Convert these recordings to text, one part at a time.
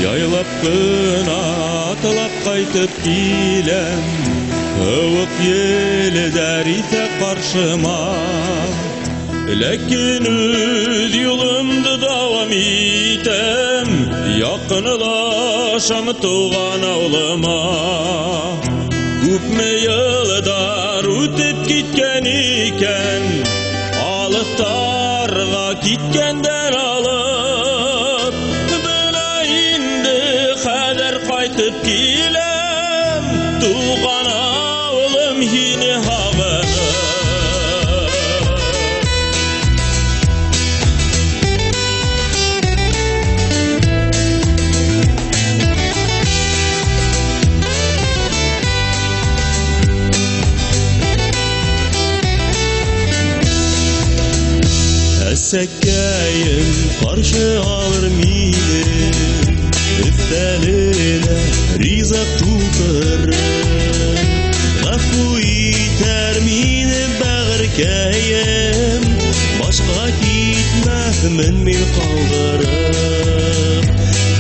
Яйлап кына атылап кайтып киләм, һавык еле дәрисә каршыма. Ләкин үз юлымды дәвам итәм, якынлашам туган авылыма. Күпме елдар үтеп киткән икән, алыстарга киткәндән алып, менә инде хәзер кайтып киләм, туган авылым һине һагынып. Сәккәйем каршы алыр мине, өстәленә ризык тутырыр. Гафу итәр мине бәгыркәем, башка китмәсмен мин калдырып.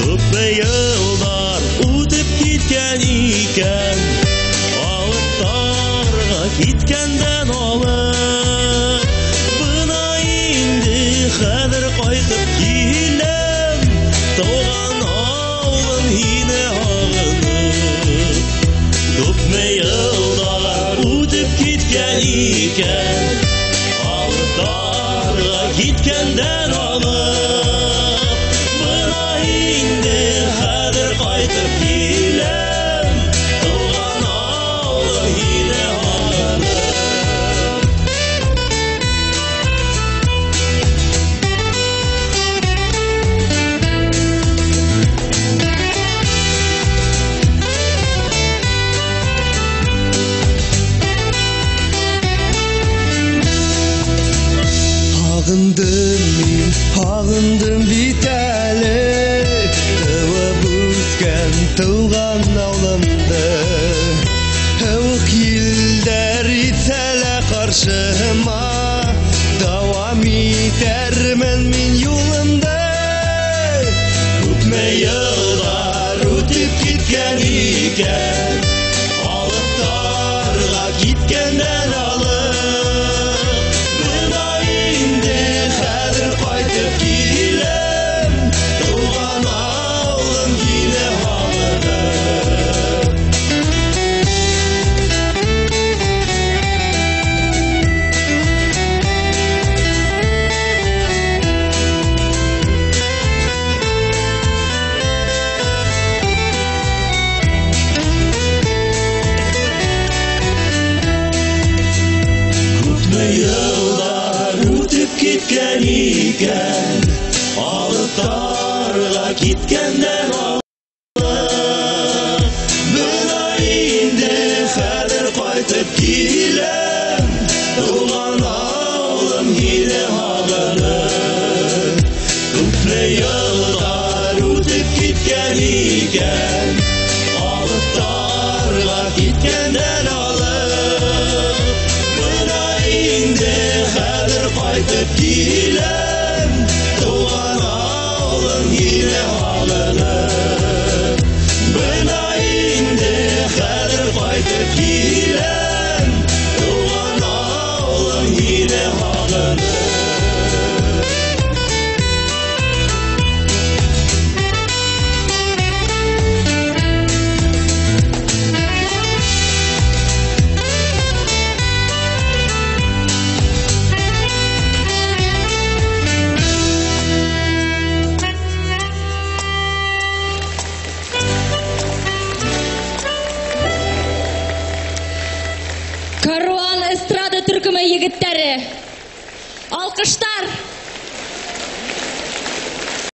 Күпме елдар үтеп киткән икән, алыстарга киткәндән алып, хәзер кайтып киләм, туган авылым һине һагынып. Күпме елдар үтеп киткән икән, алыстарга киткәндән алып, менә инде хәзер кайтып киләм, туган авылым һине һагынып. Һагындым бит әле, тыуып үскән туган авылымды. Һавык елдәр итсәлә каршыма, дәвам итәрмен мин юлымда. Күпме елдар үтеп киткән икән, алыстарга киткәндән алып, менә инде хәзер кайтып киләм, туган авылым һине һагынып. Күпме елдар үтеп киткән икән, алыстарга киткәндән алып, менә инде хәзер кайтып киләм, туган авылым һине һагынып. Күпме елдар үтеп киткән икән, алыстарга киткәндән алып, менә инде хәзер кайтып киләм, туган авылым һине һагынып. Менә инде хәзер кайтып киләм, туган авылым һине һагынып. Каруан эстрада төркеме егетләре, алкыштар!